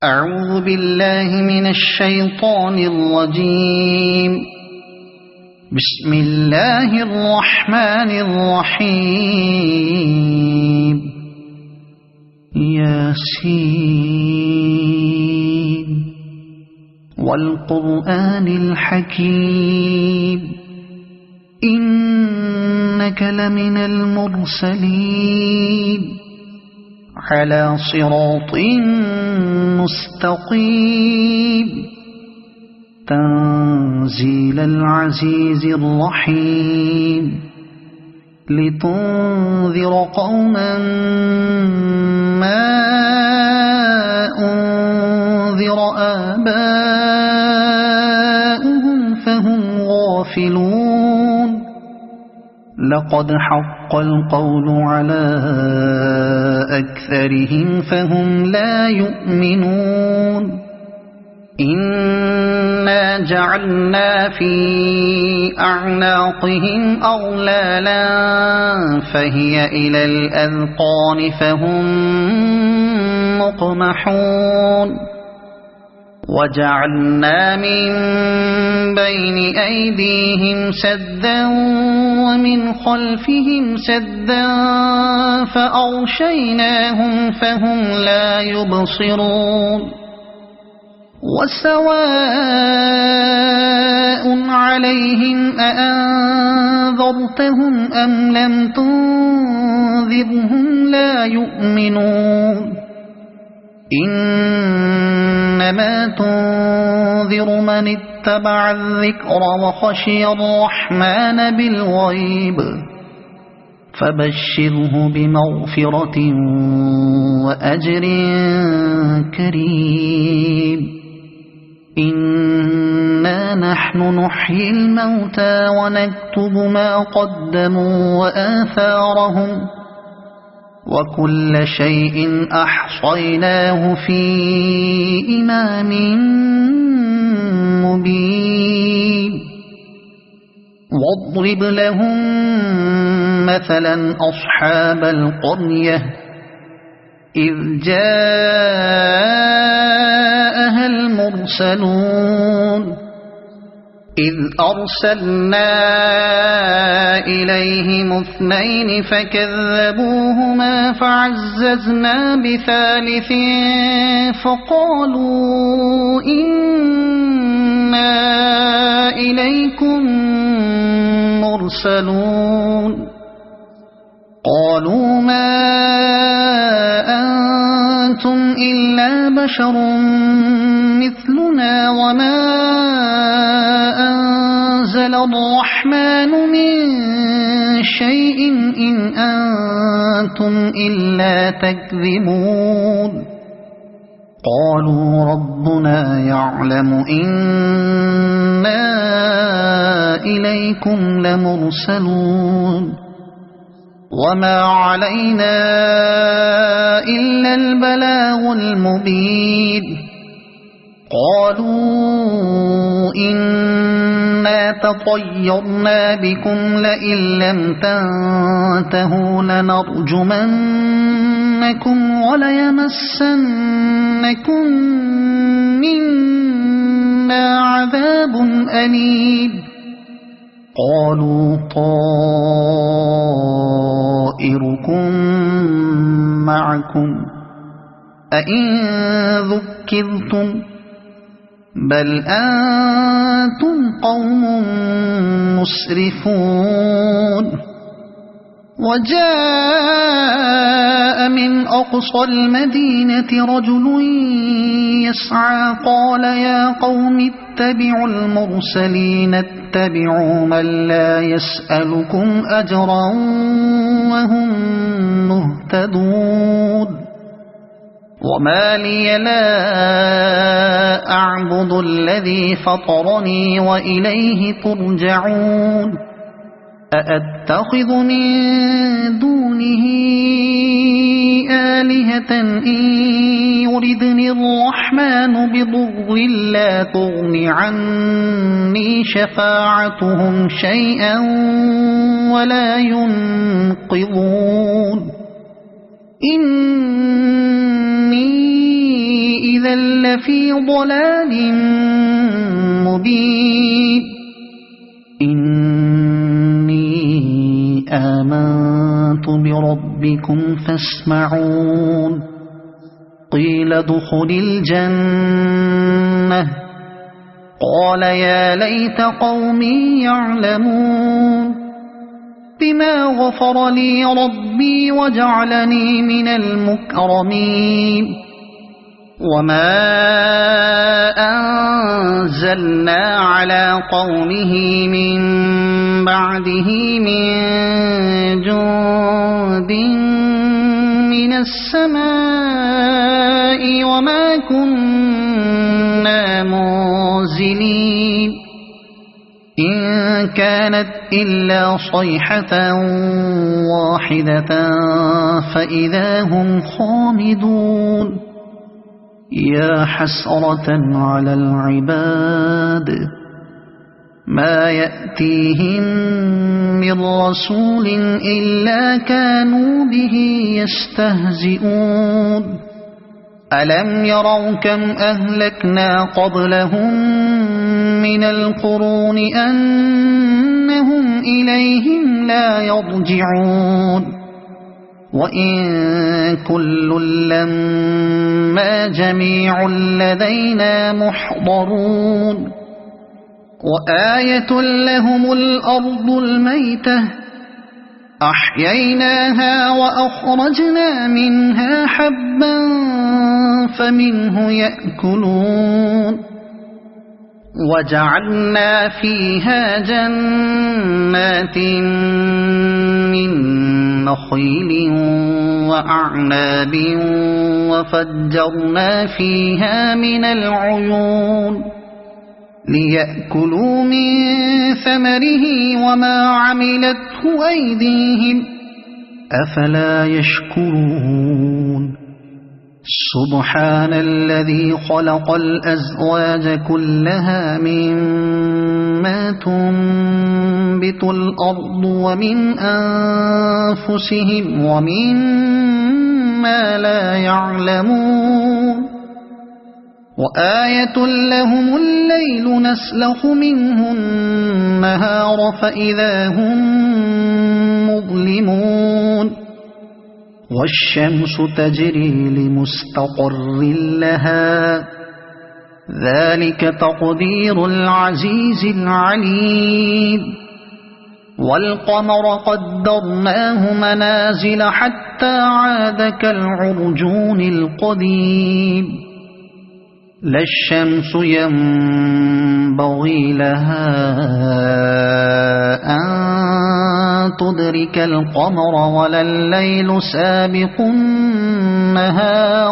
أعوذ بالله من الشيطان الرجيم. بسم الله الرحمن الرحيم. ياسين والقرآن الحكيم إنك لمن المرسلين على صراط مستقيم تنزيل العزيز الرحيم لتنذر قوما ما أنذر آباؤهم فهم غافلون. لقد حق القول على أكثرهم فهم لا يؤمنون. إنا جعلنا في أعناقهم أغلالا فهي إلى الأذقان فهم مقمحون. وجعلنا من بين أيديهم سدا ومن خلفهم سدا فأغشيناهم فهم لا يبصرون. وسواء عليهم أأنذرتهم أم لم تنذرهم لا يؤمنون. إنما تنذر من اتبع الذكر وخشي الرحمن بالغيب فبشره بمغفرة وأجر كريم. إنا نحن نحيي الموتى ونكتب ما قدموا وآثارهم وكل شيء أحصيناه في إمام مبين. واضرب لهم مثلا أصحاب القرية إذ جاءها المرسلون إذ أرسلنا إليهم اثنين فكذبوهما فعززنا بثالث فقالوا إنا إليكم مرسلون. قالوا ما أنتم إلا بشر مثلنا وما أنزل الرحمن من شيء إن أنتم إلا تكذبون. قالوا ربنا يعلم إنا إليكم لمرسلون وما علينا إلا البلاغ المبين. قالوا إنا تطيرنا بكم لئن لم تنتهوا لنرجمنكم وليمسنكم منا عذاب أليم. قالوا طائركم معكم أئن ذكرتم بل أنتم قوم مسرفون. وجاء من أقصى المدينة رجل يسعى قال يا قوم اتبعوا المرسلين اتبعوا من لا يسألكم أجرا وهم مهتدون. وما لي لا أعبد الذي فطرني وإليه ترجعون. أأتخذ من دونه آلهة إن يردني الرحمن بضر لا تغن عني شفاعتهم شيئا ولا ينقذون. إني إذا لفي ضلال مبين إني آمنت بربكم فاسمعون قيل ادخل الجنة قال يا ليت قومي يعلمون بما غفر لي ربي وجعلني من المكرمين وما أنزلنا على قومه من بعده من جند من السماء وما كنا منزلين إن كانت إلا صيحة واحدة فإذا هم خامدون يا حسرة على العباد ما يأتيهم من رسول إلا كانوا به يستهزئون ألم يروا كم أهلكنا قبلهم من القرون أنهم إليهم لا يرجعون وإن كل لما جميع لدينا محضرون وآية لهم الأرض الميتة أحييناها وأخرجنا منها حبا فمنه يأكلون وجعلنا فيها جنات من نخيل وأعناب وفجرنا فيها من العيون ليأكلوا من ثمره وما عملته أيديهم أفلا يشكرون سبحان الذي خلق الأزواج كلها مما تنبت الأرض ومن أنفسهم ومما لا يعلمون وآية لهم الليل نسلخ منه النهار فإذا هم مظلمون والشمس تجري لمستقر لها ذلك تقدير العزيز العليم والقمر قدرناه منازل حتى عاد كالعرجون القديم لا الشمس ينبغي لها أن تدرك القمر ولا الليل سابق النهار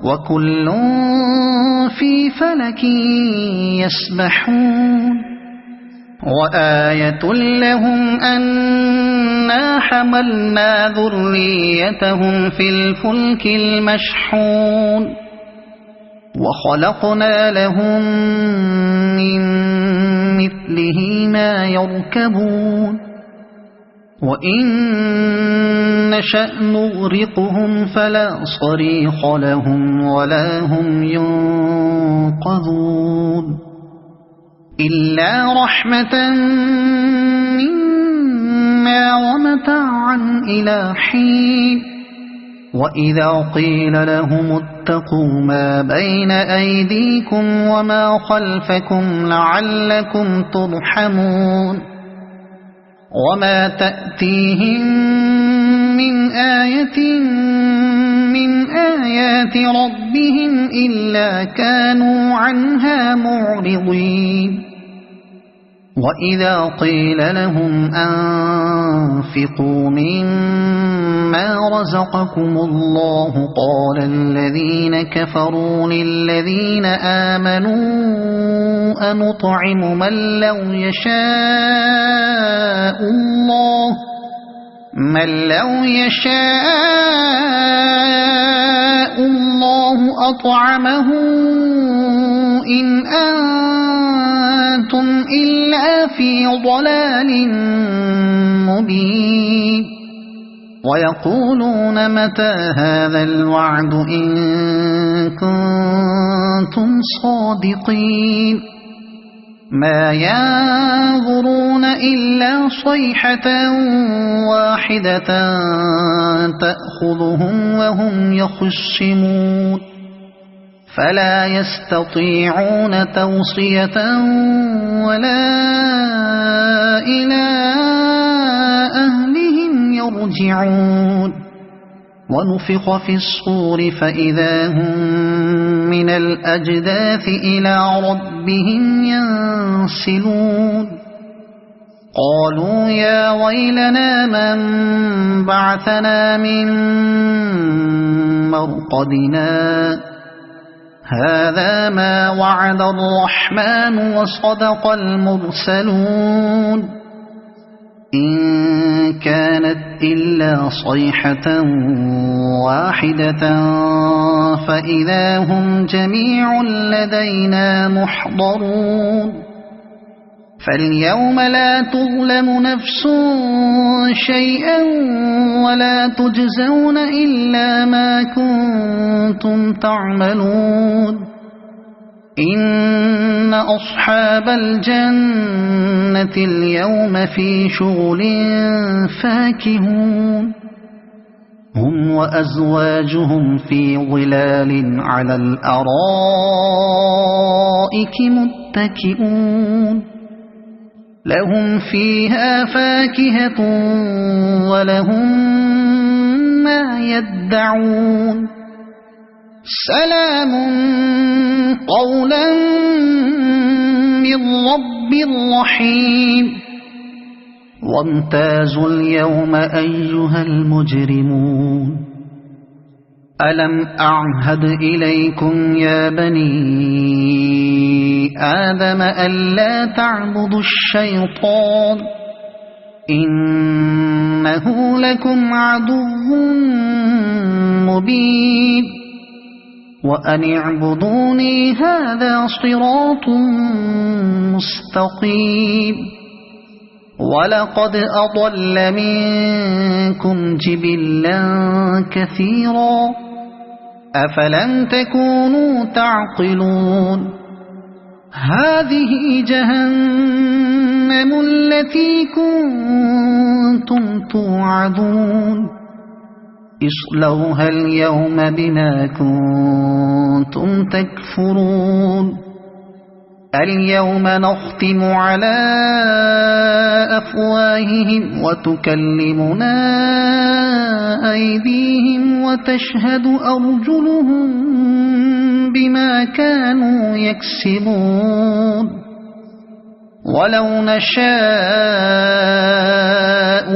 وكل في فلك يسبحون وآية لهم أنا حملنا ذريتهم في الفلك المشحون وخلقنا لهم من مثله ما يركبون وإن نشأ نغرقهم فلا صريخ لهم ولا هم ينقذون إلا رحمة منا ومتاعا إلى حين وإذا قيل لهم اتقوا ما بين أيديكم وما خلفكم لعلكم ترحمون وما تأتيهم من آية من آيات ربهم إلا كانوا عنها معرضين وإذا قيل لهم أنفقوا مما رزقكم الله قال الذين كفروا للذين آمنوا أنطعم من لو يشاء الله أطعمه إن أنتم إلا في ضلال مبين ويقولون متى هذا الوعد إن كنتم صادقين ما ينظرون إلا صيحة واحدة تأخذهم وهم يخصمون فلا يستطيعون توصية ولا إلى أهلهم يرجعون ونفخ في الصور فإذا هم من الأجداث إلى ربهم ينسلون قالوا يا ويلنا من بعثنا من مرقدنا هذا ما وعد الرحمن وصدق المرسلون إن كانت إلا صيحة واحدة فإذا هم جميع لدينا محضرون فاليوم لا تظلم نفس شيئا ولا تجزون إلا ما كنتم تعملون إن أصحاب الجنة اليوم في شغل فاكهون هم وأزواجهم في ظلال على الأرائك متكئون لهم فيها فاكهة ولهم ما يدعون سلام قولا من رب رحيم وامتازوا اليوم أيها المجرمون ألم أعهد إليكم يا بني آدم ألا تعبدوا الشيطان إنه لكم عدو مبين وأن اعبدوني هذا صراط مستقيم ولقد أضل منكم جبلا كثيرا أفلم تكونوا تعقلون هذه جهنم التي كنتم توعدون اصلوها اليوم بما كنتم تكفرون اليوم نختم على أفواههم وتكلمنا أيديهم وتشهد أرجلهم بما كانوا يكسبون ولو نشاء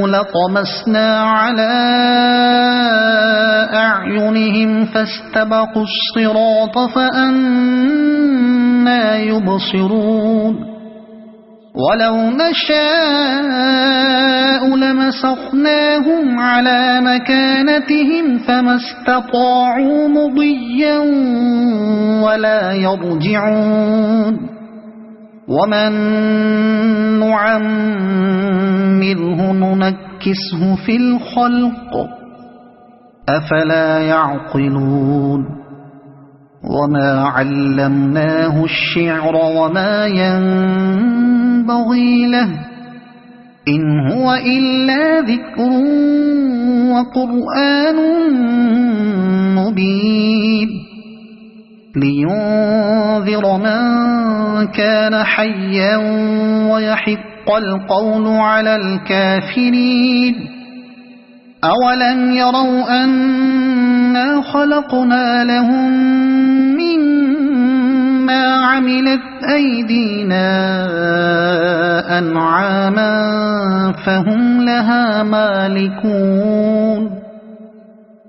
لطمسنا على أعينهم فاستبقوا الصراط فأنى يبصرون ولو نشاء لمسخناهم على مكانتهم فما استطاعوا مضيا ولا يرجعون ومن نعمره ننكسه في الخلق أفلا يعقلون وما علمناه الشعر وما ينبغي له إن هو إلا ذكر وقرآن مبين لينذر من كان حيا ويحق القول على الكافرين أولم يروا أنا خلقنا لهم مما عملت أيدينا أنعاما فهم لها مالكون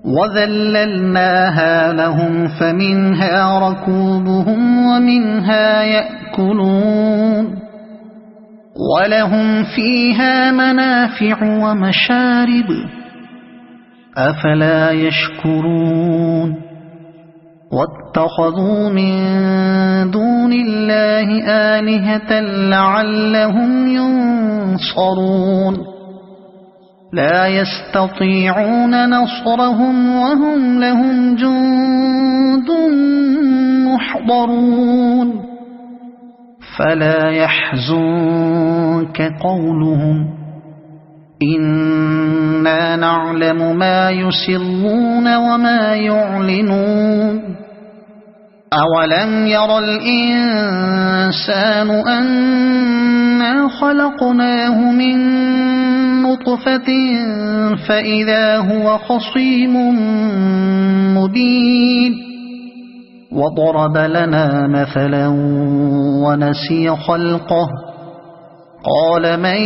وذللناها لهم فمنها ركوبهم ومنها يأكلون ولهم فيها منافع ومشارب أفلا يشكرون واتخذوا من دون الله آلهة لعلهم ينصرون لا يستطيعون نصرهم وهم لهم جند محضرون فلا يحزنك قولهم إنا نعلم ما يسرون وما يعلنون أولم ير الإنسان أنا خلقناه من نطفة فإذا هو خصيم مبين وضرب لنا مثلا ونسي خلقه قال من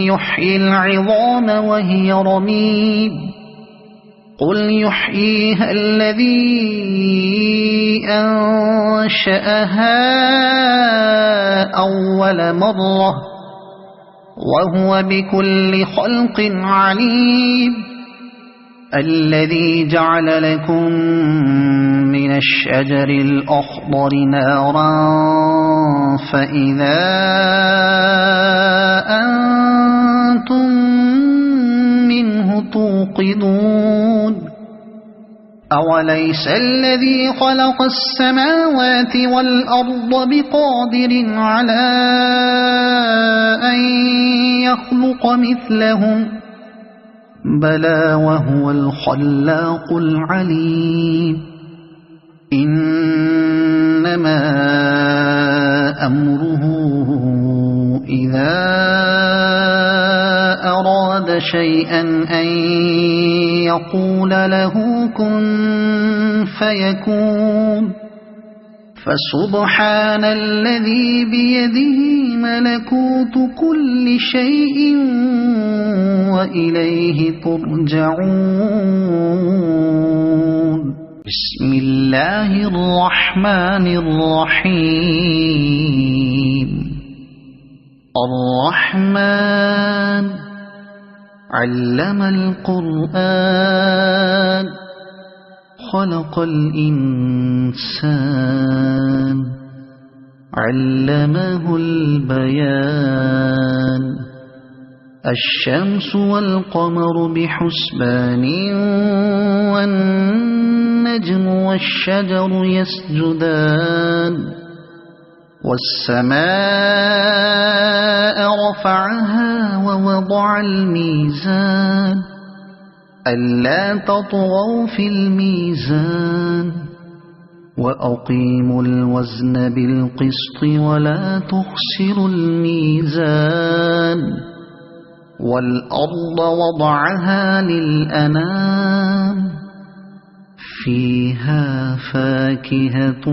يحيي العظام وهي رميم قل يحييها الذي أنشأها أول مرة وهو بكل خلق عليم الذي جعل لكم من الشجر الأخضر نارا فإذا أنتم منه توقدون أوليس الذي خلق السماوات والأرض بقادر على أن يخلق مثلهم بلى وهو الخلاق العليم إنما أمره إذا أراد شيئا أن يقول له كن فيكون فسبحان الذي بيده ملكوت كل شيء وإليه ترجعون بسم الله الرحمن الرحيم الرحمن علم القرآن خلق الإنسان علمه البيان الشمس والقمر بحسبان والنجم والشجر يسجدان والسماء رفعها ووضع الميزان ألا تطغوا في الميزان وأقيموا الوزن بالقسط ولا تخسروا الميزان والأرض وضعها للأنام فيها فاكهة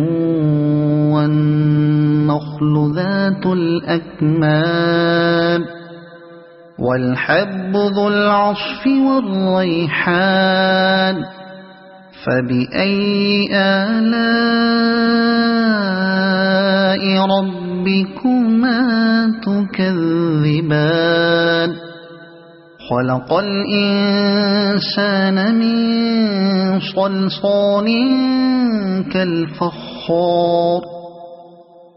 والنخل ذات الأكمام والحب ذو العصف والريحان فبأي آلاء ربكما تكذبان خلق الإنسان من صلصال كالفخار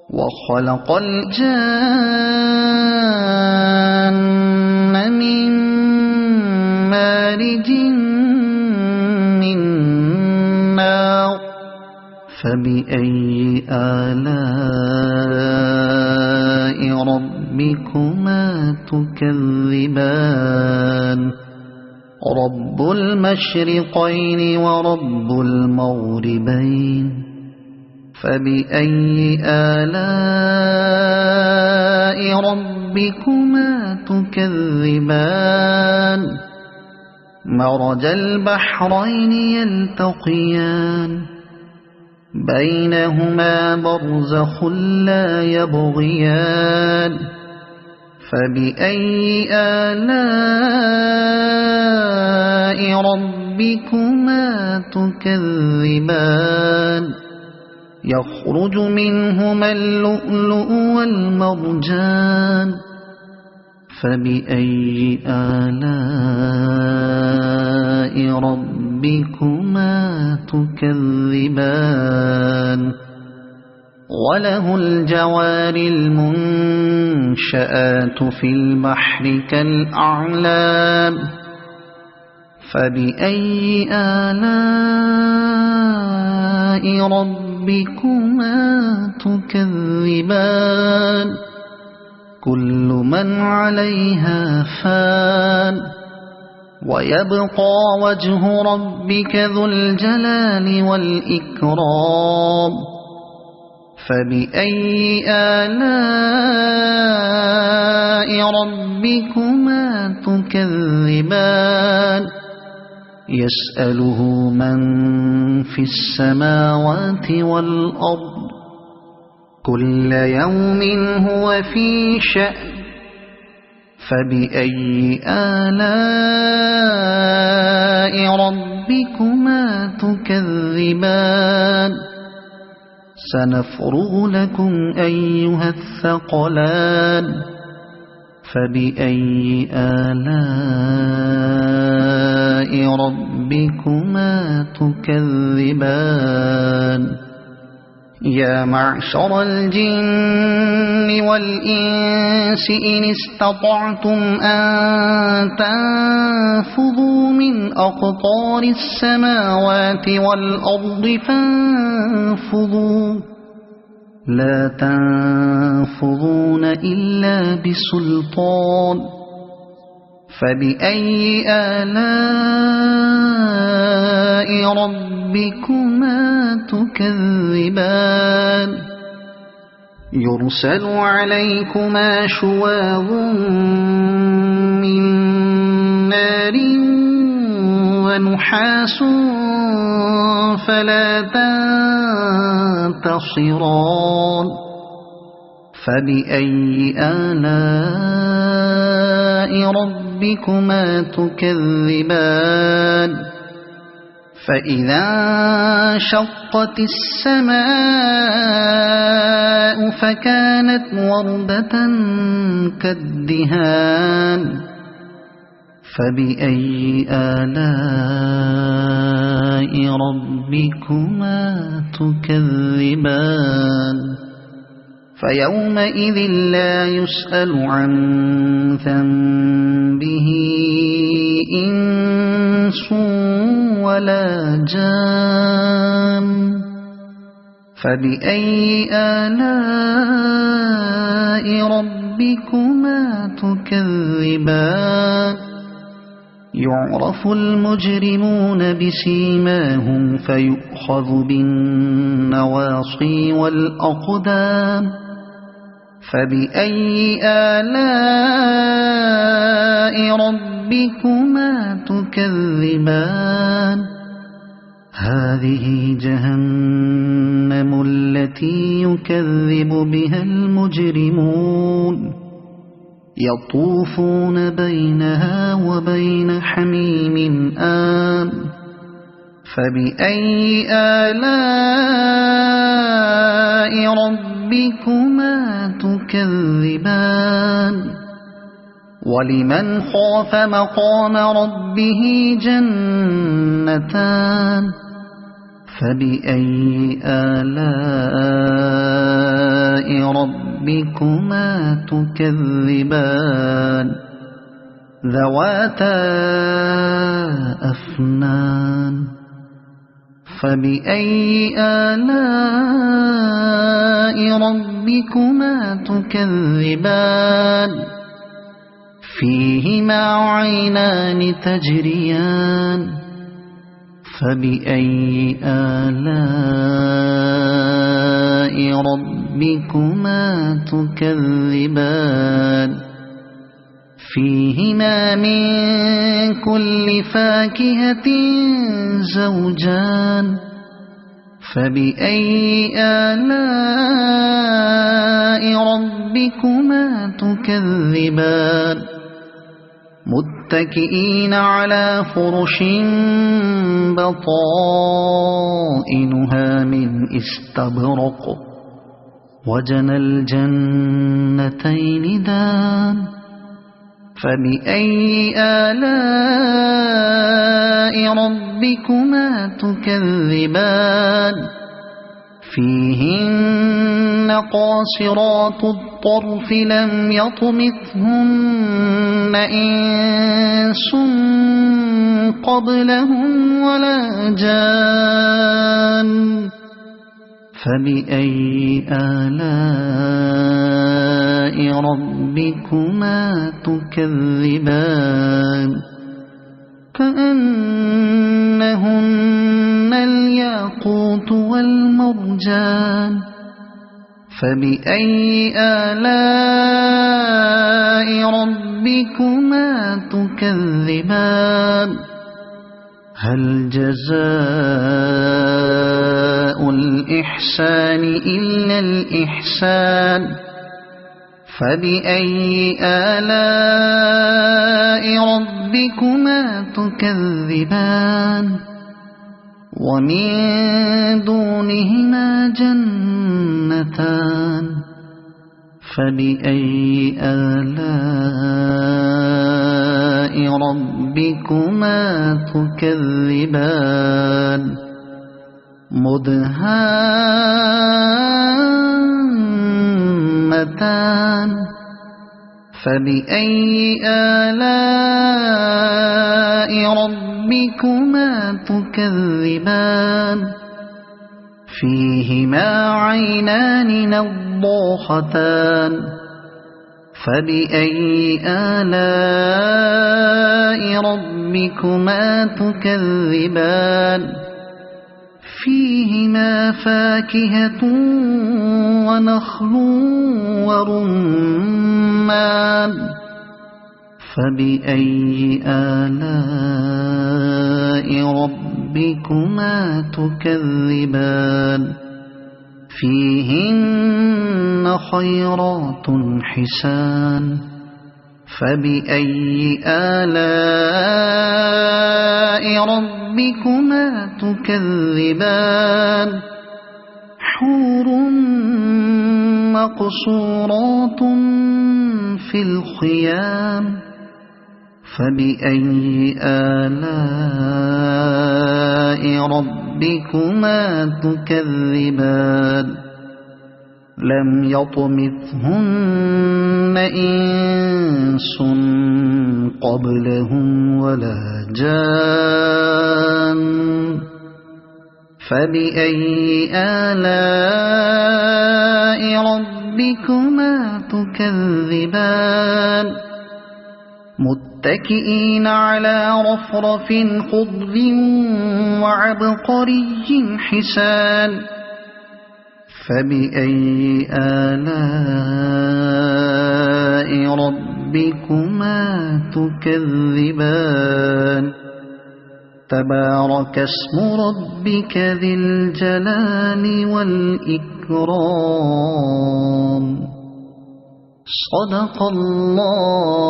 وخلق الجان من مارج من نار فبأي آلاء ربكما تكذبان رب المشرقين ورب المغربين فبأي آلاء ربكما تكذبان مرج البحرين يلتقيان بينهما برزخ لا يبغيان فبأي آلاء ربكما تكذبان يخرج منهما اللؤلؤ والمرجان فبأي آلاء ربكما تكذبان وله الجوار المنشآت في البحر كالأعلام فبأي آلاء ربكما تكذبان كل من عليها فان ويبقى وجه ربك ذو الجلال والإكرام فبأي آلاء ربكما تكذبان يسأله من في السماوات والأرض كل يوم هو في شأن فبأي آلاء ربكما تكذبان سنفرغ لكم أيها الثقلان فبأي آلاء ربكما تكذبان يا معشر الجن والإنس إن استطعتم أن تنفذوا من أقطار السماوات والأرض فانفذوا لا تنفذون إلا بسلطان فبأي آلاء ربكما تكذبان يرسل عليكما شواظ من نار ونحاس فلا تنتصران فبأي آلاء ربكما تكذبان فإذا انشقت السماء فكانت وردة كالدهان فبأي آلاء ربكما تكذبان فيومئذ لا يسأل عن ذنبه إنس ولا جان فبأي آلاء ربكما تكذبان يعرف المجرمون بسيماهم فيؤخذ بالنواصي والأقدام فبأي آلاء ربكما تكذبان هذه جهنم التي يكذب بها المجرمون يطوفون بينها وبين حميم آن فبأي آلاء ربكما تكذبان ولمن خاف مقام ربه جنتان فبأي آلاء ربكما تكذبان ذواتا أفنان فبأي آلاء ربكما تكذبان فيهما عينان تجريان فبأي آلاء ربكما تكذبان فيهما من كل فاكهة زوجان فبأي آلاء ربكما تكذبان متكئين على فرش بطائنها من استبرق وجنى الجنتين دان فبأي آلاء ربكما تكذبان فيهن قاصرات الطرف لم يطمثهن إنس قبلهم ولا جان فبأي آلاء ربكما تكذبان كأنهن الياقوت والمرجان فبأي آلاء ربكما تكذبان هل جزاء الإحسان إلا الإحسان فبأي آلاء ربكما تكذبان ومن دونهما جنتان فبأي آلاء ربكما تكذبان مدهامتان فبأي آلاء ربكما تكذبان فيهما عينان نضاختان فبأي آلاء ربكما تكذبان فيهما فاكهة ونخل ورمان فبأي آلاء ربكما تكذبان فيهن خيرات حسان فبأي آلاء ربكما تكذبان حور مقصورات في الخيام فبأي آلاء ربكما تكذبان لم يطمثهن إنس قبلهم ولا جان فبأي آلاء ربكما تكذبان متكئين على رفرف خضر وعبقري حسان فبأي آلاء ربكما تكذبان تبارك اسم ربك ذي الجلال والإكرام صدق الله